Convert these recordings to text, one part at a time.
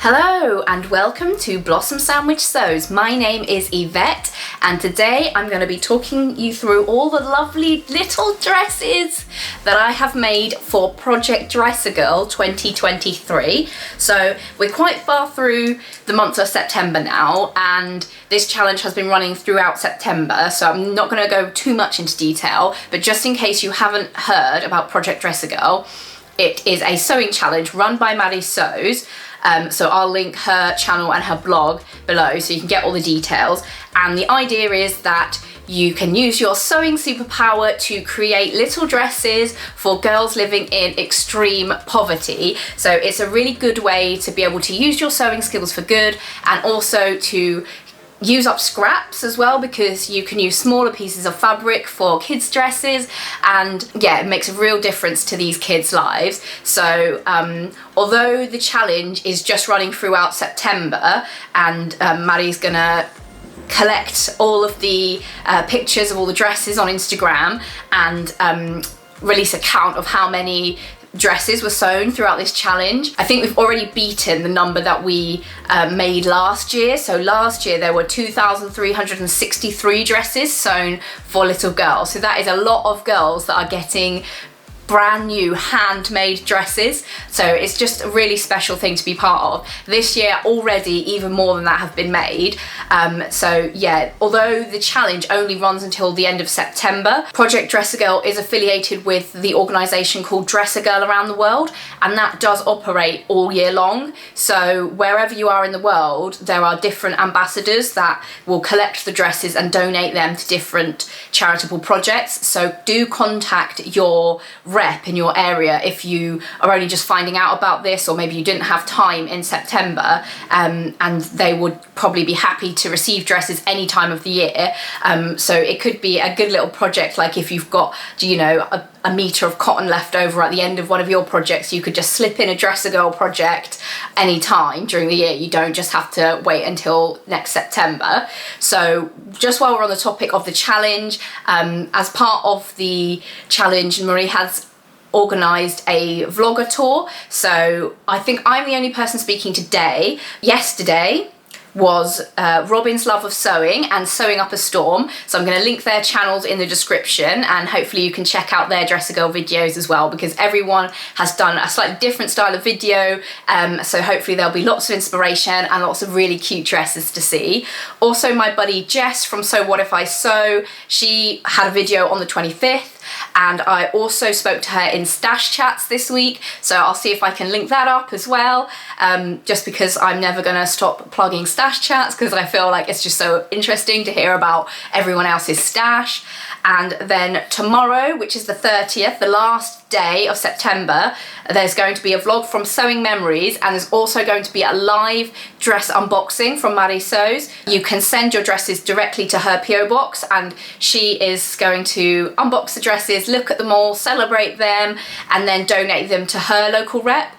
Hello and welcome to Blossom Sandwich Sews. My name is Yvette and today I'm going to be talking you through all the lovely little dresses that I have made for Project Dress-a-Girl 2023. So we're quite far through the month of September now, and this challenge has been running throughout September, so I'm not going to go too much into detail, but just in case you haven't heard about Project Dress-a-Girl, it is a sewing challenge run by Maddie Sews. So I'll link her channel and her blog below so you can get all the details. And the idea is that you can use your sewing superpower to create little dresses for girls living in extreme poverty. So it's a really good way to be able to use your sewing skills for good, and also to use up scraps as well, because you can use smaller pieces of fabric for kids' dresses, and yeah, it makes a real difference to these kids' lives. So although the challenge is just running throughout September, and Maddie's gonna collect all of the pictures of all the dresses on Instagram and release a count of how many dresses were sewn throughout this challenge. I think we've already beaten the number that we made last year. So last year there were 2,363 dresses sewn for little girls. So that is a lot of girls that are getting brand new handmade dresses. So it's just a really special thing to be part of. This year already even more than that have been made. So yeah, although the challenge only runs until the end of September, Project Dress-a-Girl is affiliated with the organisation called Dress-a-Girl around the world, and that does operate all year long. So wherever you are in the world, there are different ambassadors that will collect the dresses and donate them to different charitable projects. So do contact your rep in your area if you are only just finding out about this, or maybe you didn't have time in September, and they would probably be happy to receive dresses any time of the year. So it could be a good little project, like if you've got, you know, a metre of cotton left over at the end of one of your projects, you could just slip in a Dress-a-Girl project any time during the year. You don't just have to wait until next September. So just while we're on the topic of the challenge, as part of the challenge, Marie has organised a vlogger tour. So I think I'm the only person speaking today. Yesterday was Robyn's Love of Sewing and Sewing Up a Storm. So I'm going to link their channels in the description, and hopefully you can check out their Dress-a-Girl videos as well, because everyone has done a slightly different style of video. So hopefully there'll be lots of inspiration and lots of really cute dresses to see. Also, my buddy Jess from So What If I Sew, she had a video on the 25th. And I also spoke to her in Stash Chats this week, so I'll see if I can link that up as well, just because I'm never going to stop plugging Stash Chats, because I feel like it's just so interesting to hear about everyone else's stash. And then tomorrow, which is the 30th, the last day of September, there's going to be a vlog from Sewing Memories, and there's also going to be a live dress unboxing from Maddie Sews. You can send your dresses directly to her PO box, and she is going to unbox the dresses, look at them all, celebrate them, and then donate them to her local rep.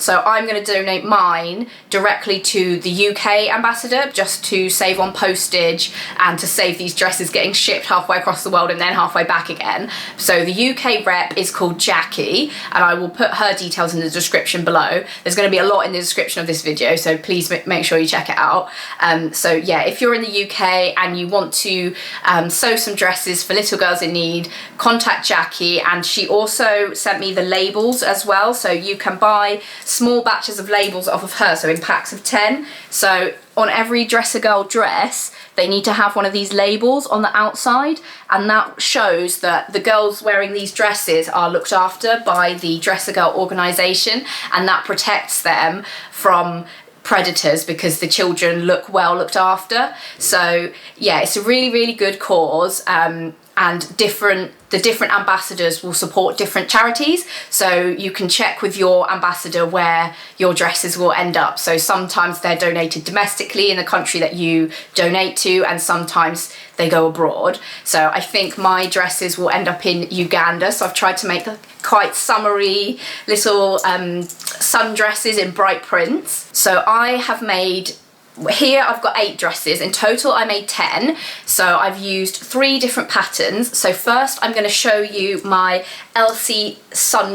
So I'm going to donate mine directly to the UK ambassador, just to save on postage and to save these dresses getting shipped halfway across the world and then halfway back again. So the UK rep is called Jacqui, and I will put her details in the description below. There's going to be a lot in the description of this video, so please make sure you check it out. So yeah, if you're in the UK and you want to sew some dresses for little girls in need, contact Jacqui. And she also sent me the labels as well, so you can buy small batches of labels off of her, so in packs of 10. So on every Dress-a-Girl dress, they need to have one of these labels on the outside, and that shows that the girls wearing these dresses are looked after by the Dress-a-Girl organisation, and that protects them from predators because the children look well looked after. So yeah, it's a really, really good cause, and the different ambassadors will support different charities, so you can check with your ambassador where your dresses will end up. So sometimes they're donated domestically in the country that you donate to, and sometimes they go abroad. So I think my dresses will end up in Uganda, so I've tried to make quite summery little sundresses in bright prints. So I have made here I've got 8 dresses. In total I made 10, so I've used 3 different patterns. So first I'm going to show you my Elsie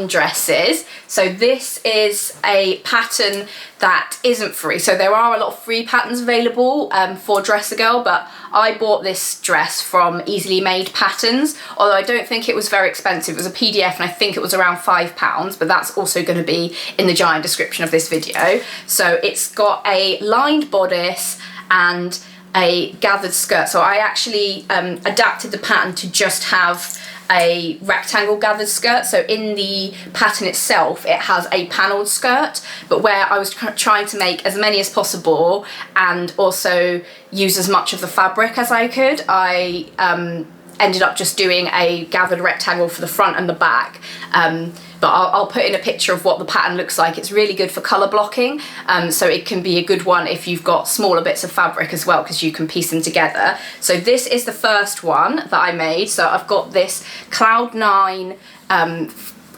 Dresses. So this is a pattern that isn't free. So there are a lot of free patterns available for Dress a Girl, but I bought this dress from Easily Made Patterns, although I don't think it was very expensive. It was a PDF and I think it was around £5, but that's also going to be in the giant description of this video. So it's got a lined bodice and a gathered skirt. So I actually adapted the pattern to just have a rectangle gathered skirt. So in the pattern itself it has a panelled skirt, but where I was trying to make as many as possible and also use as much of the fabric as I could, I ended up just doing a gathered rectangle for the front and the back. But I'll put in a picture of what the pattern looks like. It's really good for colour blocking, so it can be a good one if you've got smaller bits of fabric as well, because you can piece them together. So this is the first one that I made. So I've got this Cloud 9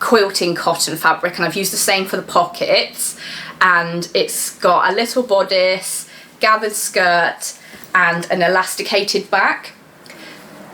quilting cotton fabric, and I've used the same for the pockets, and it's got a little bodice, gathered skirt and an elasticated back.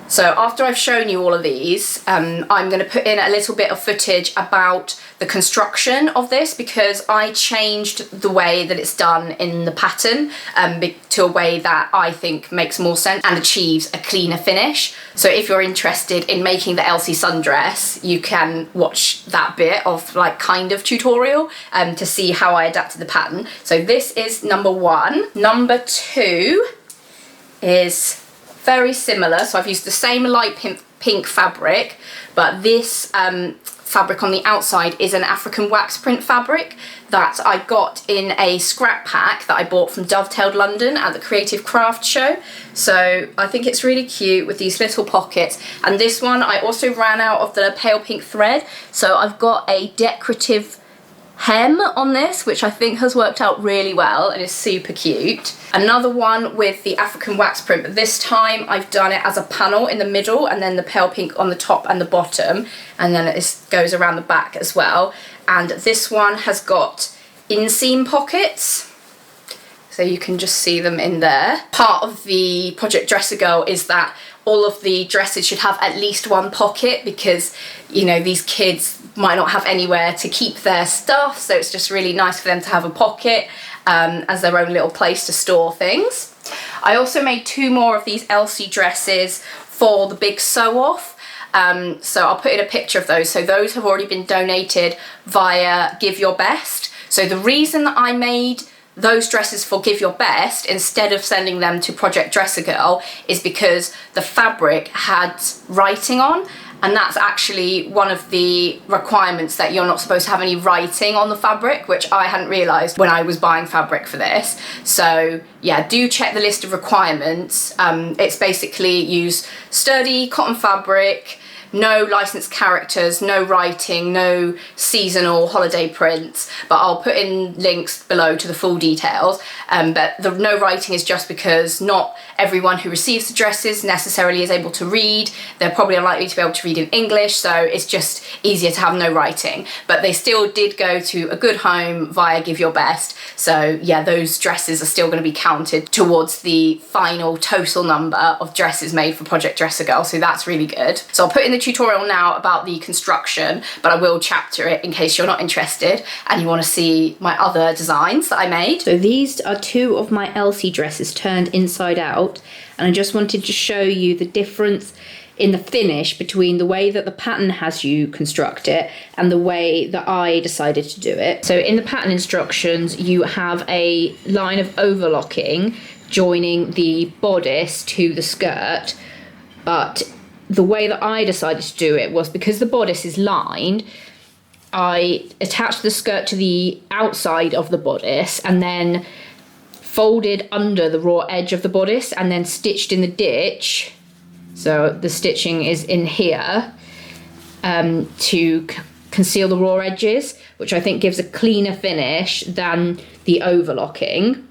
So after I've shown you all of these, I'm going to put in a little bit of footage about the construction of this, because I changed the way that it's done in the pattern to a way that I think makes more sense and achieves a cleaner finish. So if you're interested in making the Elsie sundress, you can watch that bit of like kind of tutorial to see how I adapted the pattern. So this is number 1. Number 2 is very similar. So I've used the same light pink fabric, but this fabric on the outside is an African wax print fabric that I got in a scrap pack that I bought from Dovetailed London at the Creative Craft Show. So I think it's really cute with these little pockets. And this one I also ran out of the pale pink thread, so I've got a decorative hem on this, which I think has worked out really well and is super cute. Another one with the African wax print, but this time I've done it as a panel in the middle and then the pale pink on the top and the bottom, and then it goes around the back as well. And this one has got inseam pockets, so you can just see them in there. Part of the Project Dress a Girl is that all of the dresses should have at least one pocket, because, you know, these kids might not have anywhere to keep their stuff, so it's just really nice for them to have a pocket as their own little place to store things. I also made 2 more of these Elsie dresses for the big sew off. So I'll put in a picture of those. So those have already been donated via Give Your Best. So the reason that I made those dresses for Give Your Best instead of sending them to Project Dress a Girl is because the fabric had writing on, and that's actually one of the requirements, that you're not supposed to have any writing on the fabric, which I hadn't realised when I was buying fabric for this. So yeah, do check the list of requirements. It's basically use sturdy cotton fabric, no licensed characters, no writing, no seasonal holiday prints, but I'll put in links below to the full details. But the no writing is just because not everyone who receives the dresses necessarily is able to read. They're probably unlikely to be able to read in English, so it's just easier to have no writing. But they still did go to a good home via Give Your Best, so yeah, those dresses are still going to be counted towards the final total number of dresses made for Project Dress a Girl, so that's really good. So I'll put in the tutorial now about the construction, but I will chapter it in case you're not interested and you want to see my other designs that I made. So these are 2 of my Elsie dresses turned inside out, and I just wanted to show you the difference in the finish between the way that the pattern has you construct it and the way that I decided to do it. So in the pattern instructions you have a line of overlocking joining the bodice to the skirt, but the way that I decided to do it was, because the bodice is lined, I attached the skirt to the outside of the bodice and then folded under the raw edge of the bodice and then stitched in the ditch. So the stitching is in here to conceal the raw edges, which I think gives a cleaner finish than the overlocking.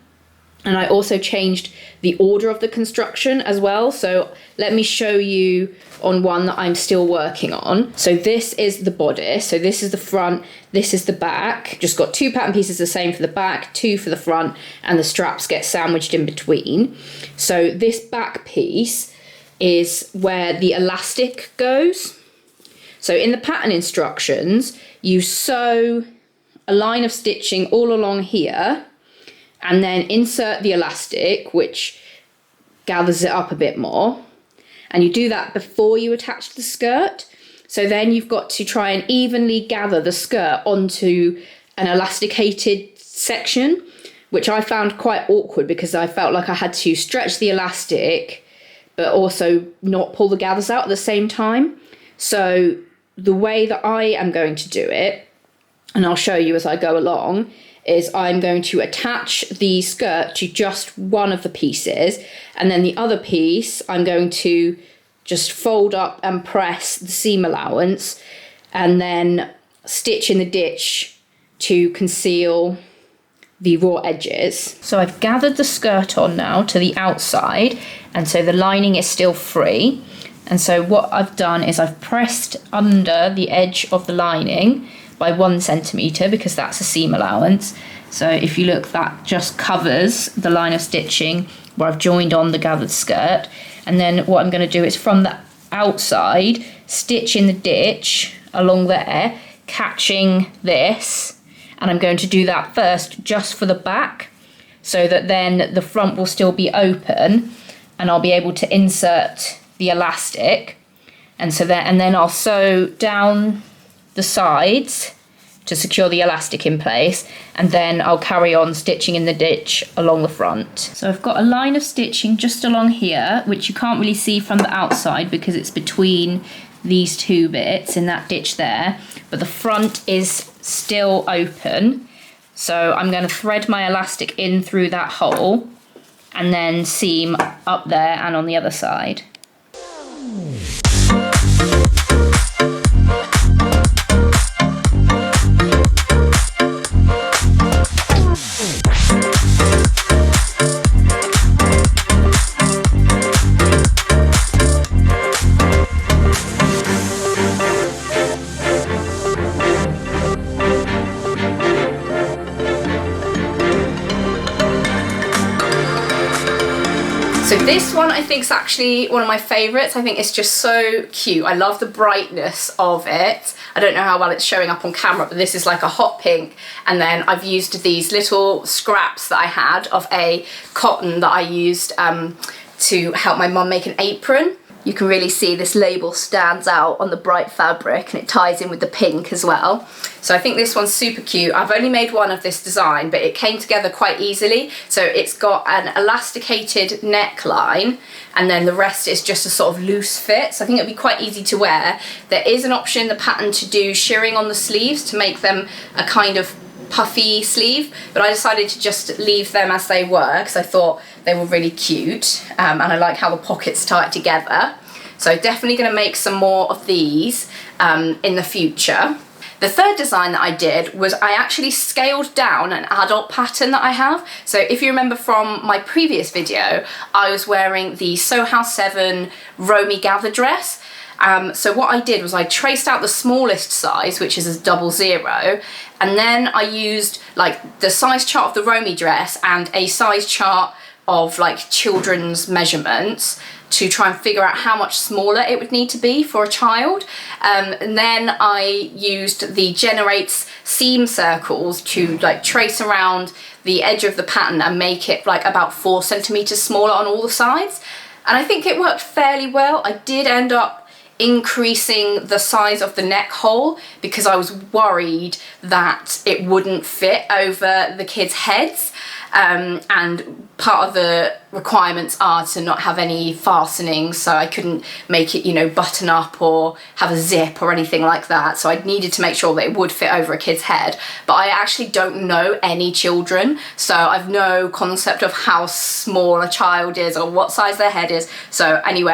And I also changed the order of the construction as well. So let me show you on one that I'm still working on. So this is the bodice. So this is the front, this is the back. Just got 2 pattern pieces the same for the back, 2 for the front, and the straps get sandwiched in between. So this back piece is where the elastic goes. So in the pattern instructions, you sew a line of stitching all along here, and then insert the elastic, which gathers it up a bit more. And you do that before you attach the skirt. So then you've got to try and evenly gather the skirt onto an elasticated section, which I found quite awkward because I felt like I had to stretch the elastic, but also not pull the gathers out at the same time. So the way that I am going to do it, and I'll show you as I go along, is I'm going to attach the skirt to just one of the pieces, and then the other piece I'm going to just fold up and press the seam allowance, and then stitch in the ditch to conceal the raw edges. So I've gathered the skirt on now to the outside, and so the lining is still free. And so what I've done is I've pressed under the edge of the lining by 1 centimetre because that's a seam allowance. So if you look, that just covers the line of stitching where I've joined on the gathered skirt. And then what I'm going to do is from the outside, stitch in the ditch along there, catching this. And I'm going to do that first just for the back, so that then the front will still be open and I'll be able to insert the elastic. And then I'll sew down the sides to secure the elastic in place, and then I'll carry on stitching in the ditch along the front. So I've got a line of stitching just along here, which you can't really see from the outside because it's between these 2 bits in that ditch there, but the front is still open. So I'm going to thread my elastic in through that hole and then seam up there and on the other side. So this one I think is actually one of my favourites. I think it's just so cute. I love the brightness of it. I don't know how well it's showing up on camera, but this is like a hot pink. And then I've used these little scraps that I had of a cotton that I used to help my mum make an apron. You can really see this label stands out on the bright fabric, and it ties in with the pink as well. So I think this one's super cute. I've only made one of this design, but it came together quite easily. So it's got an elasticated neckline, and then the rest is just a sort of loose fit. So I think it'll be quite easy to wear. There is an option in the pattern to do shirring on the sleeves to make them a kind of puffy sleeve, but I decided to just leave them as they were because I thought they were really cute, and I like how the pockets tie it together. So definitely going to make some more of these in the future. The third design that I did was I actually scaled down an adult pattern that I have. So if you remember from my previous video, I was wearing the Sew House 7 Romey gather dress. So what I did was I traced out the smallest size, which is a 00, and then I used like the size chart of the Romey dress and a size chart of like children's measurements to try and figure out how much smaller it would need to be for a child. And then I used the Generates seam circles to like trace around the edge of the pattern and make it like about 4 centimeters smaller on all the sides. And I think it worked fairly well. I did end up increasing the size of the neck hole because I was worried that it wouldn't fit over the kids' heads, and part of the requirements are to not have any fastenings, so I couldn't make it, you know, button up or have a zip or anything like that, so I needed to make sure that it would fit over a kid's head. But I actually don't know any children, so I've no concept of how small a child is or what size their head is. So anyway,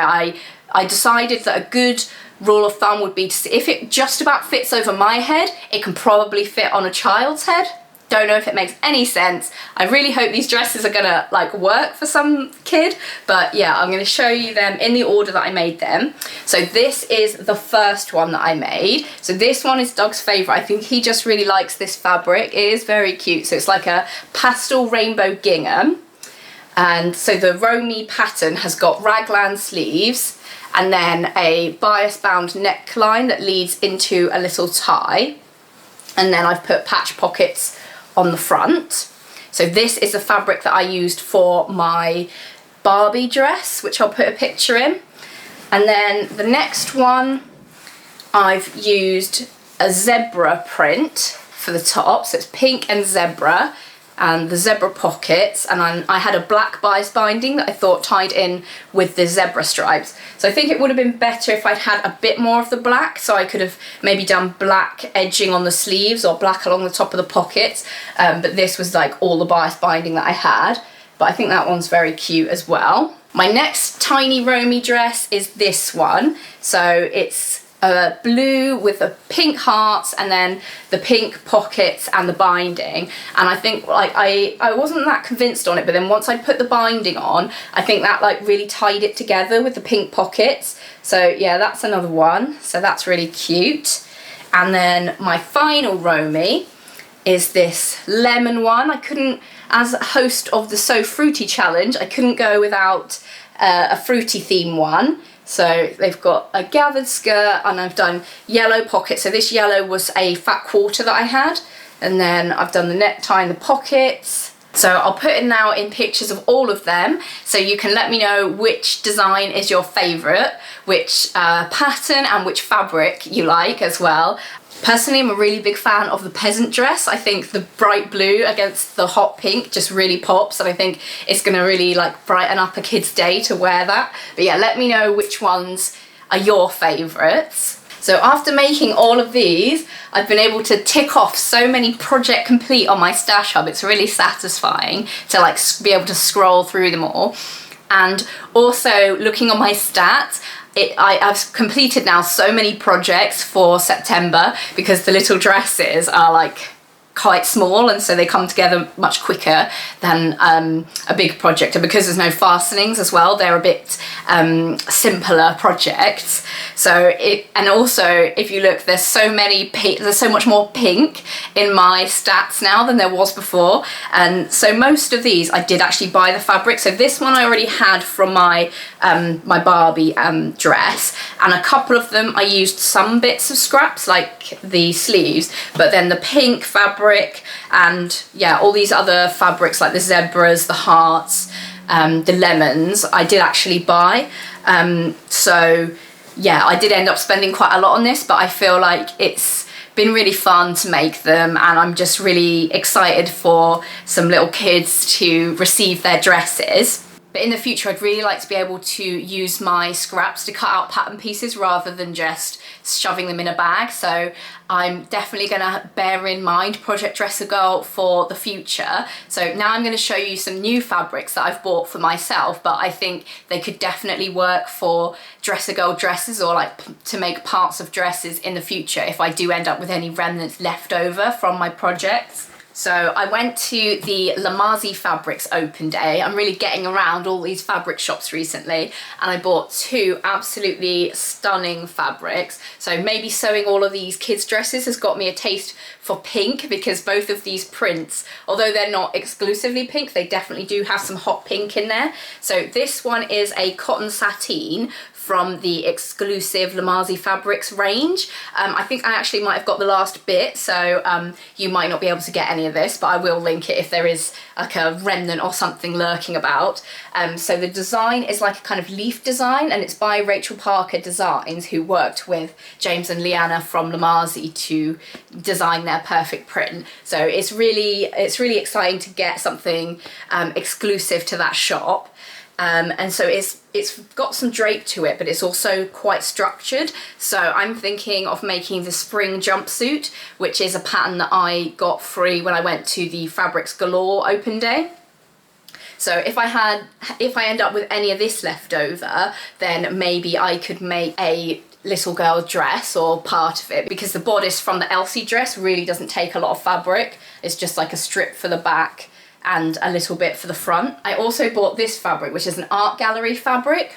I decided that a good rule of thumb would be to see if it just about fits over my head, it can probably fit on a child's head. Don't know if it makes any sense. I really hope these dresses are gonna like work for some kid, but yeah, I'm gonna show you them in the order that I made them. So this is the first one that I made. So this one is Doug's favorite. I think he just really likes this fabric. It is very cute. So it's like a pastel rainbow gingham. And so the Romey pattern has got raglan sleeves and then a bias bound neckline that leads into a little tie. And then I've put patch pockets on the front. So this is the fabric that I used for my Barbie dress, which I'll put a picture in. And then the next one, I've used a zebra print for the top. So it's pink and zebra, and the zebra pockets, and I had a black bias binding that I thought tied in with the zebra stripes. So I think it would have been better if I'd had a bit more of the black, so I could have maybe done black edging on the sleeves or black along the top of the pockets, but this was like all the bias binding that I had. But I think that one's very cute as well. My next tiny Romey dress is this one. So it's blue with the pink hearts and then the pink pockets and the binding, and I think like I wasn't that convinced on it, but then once I put the binding on, I think that like really tied it together with the pink pockets. So yeah, that's another one, so that's really cute. And then my final Romey is this lemon one. I couldn't, as host of the So Fruity challenge, I couldn't go without a fruity theme one. So they've got a gathered skirt and I've done yellow pockets. So this yellow was a fat quarter that I had. And then I've done the necktie and the pockets. So I'll put in now in pictures of all of them. So you can let me know which design is your favourite, which pattern and which fabric you like as well. Personally, I'm a really big fan of the Peasant Dress. I think the bright blue against the hot pink just really pops, and I think it's gonna really like brighten up a kid's day to wear that. But yeah, let me know which ones are your favourites. So after making all of these, I've been able to tick off so many project complete on my stash hub. It's really satisfying to like be able to scroll through them all. And also looking on my stats, I've completed now so many projects for September because the little dresses are like quite small, and so they come together much quicker than a big project, and because there's no fastenings as well, they're a bit simpler projects. So and also if you look, there's so much more pink in my stats now than there was before, and so most of these I did actually buy the fabric. So this one I already had from my my Barbie dress, and a couple of them I used some bits of scraps like the sleeves, but then the pink fabric and yeah, all these other fabrics like the zebras, the hearts, the lemons, I did actually buy. So yeah, I did end up spending quite a lot on this, but I feel like it's been really fun to make them, and I'm just really excited for some little kids to receive their dresses. But in the future, I'd really like to be able to use my scraps to cut out pattern pieces rather than just shoving them in a bag. So I'm definitely gonna bear in mind Project Dresser Girl for the future. So now I'm gonna show you some new fabrics that I've bought for myself, but I think they could definitely work for Dresser Girl dresses, or like to make parts of dresses in the future if I do end up with any remnants left over from my projects. So I went to the Lamazi Fabrics open day. I'm really getting around all these fabric shops recently, and I bought two absolutely stunning fabrics. So maybe sewing all of these kids' dresses has got me a taste for pink, because both of these prints, although they're not exclusively pink, they definitely do have some hot pink in there. So this one is a cotton sateen from the exclusive Lamazi Fabrics range. I think I actually might have got the last bit, so you might not be able to get any of this, but I will link it if there is like a remnant or something lurking about. So the design is like a kind of leaf design, and it's by Rachel Parker Designs, who worked with James and Leanna from Lamazi to design their perfect print. So it's really exciting to get something exclusive to that shop. And so it's got some drape to it, but it's also quite structured. So I'm thinking of making the spring jumpsuit, which is a pattern that I got free when I went to the Fabrics Galore open day. So if I end up with any of this left over, then maybe I could make a little girl dress, or part of it, because the bodice from the Elsie dress really doesn't take a lot of fabric. It's just like a strip for the back and a little bit for the front. I also bought this fabric, which is an art gallery fabric.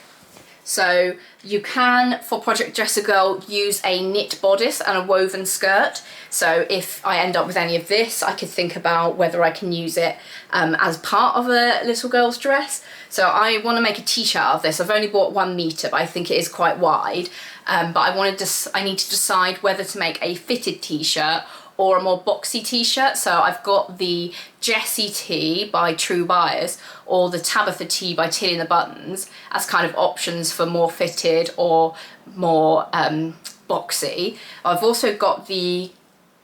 So you can, for Project Dress a Girl, use a knit bodice and a woven skirt. So if I end up with any of this, I could think about whether I can use it as part of a little girl's dress. So I want to make a t-shirt out of this. I've only bought 1 meter, but I think it is quite wide. But I need to decide whether to make a fitted t-shirt or a more boxy t-shirt. So I've got the Jessie tee by True Buyers or the Tabitha tee by Tilly and the Buttons as kind of options for more fitted or more boxy. I've also got the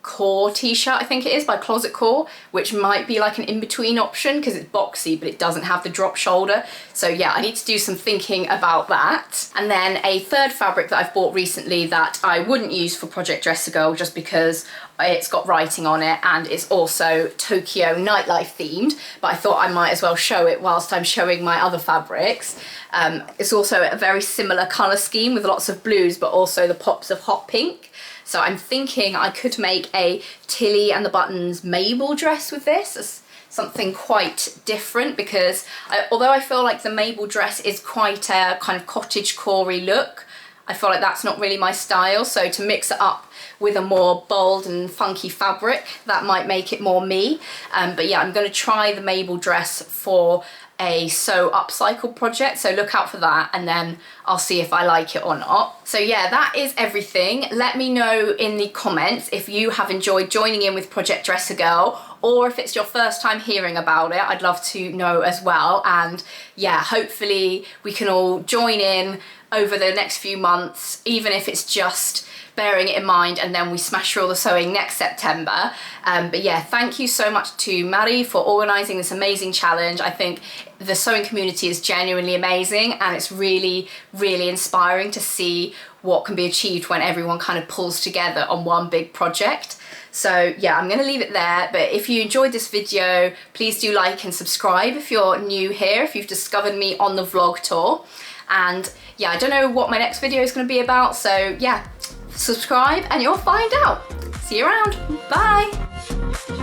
Core t-shirt, I think it is, by Closet Core, which might be like an in-between option because it's boxy but it doesn't have the drop shoulder. So yeah, I need to do some thinking about that. And then a third fabric that I've bought recently that I wouldn't use for Project Dress a Girl just because it's got writing on it and it's also Tokyo nightlife themed, but I thought I might as well show it whilst I'm showing my other fabrics. It's also a very similar colour scheme with lots of blues but also the pops of hot pink. So I'm thinking I could make a Tilly and the Buttons Mabel dress with this. It's something quite different because although I feel like the Mabel dress is quite a kind of cottagecore-y look, I feel like that's not really my style. So to mix it up with a more bold and funky fabric, that might make it more me. But yeah, I'm going to try the Mabel dress for a sew upcycle project, so look out for that and then I'll see if I like it or not. So yeah, that is everything. Let me know in the comments if you have enjoyed joining in with Project Dress a Girl, or if it's your first time hearing about it. I'd love to know as well. And yeah, hopefully we can all join in over the next few months, even if it's just bearing it in mind, and then we smash through all the sewing next September. But yeah, thank you so much to Maddie for organising this amazing challenge. I think the sewing community is genuinely amazing and it's really, really inspiring to see what can be achieved when everyone kind of pulls together on one big project. So yeah, I'm going to leave it there, but if you enjoyed this video, please do like and subscribe if you're new here, if you've discovered me on the vlog tour. And yeah, I don't know what my next video is going to be about, so yeah, subscribe and you'll find out. See you around. Bye.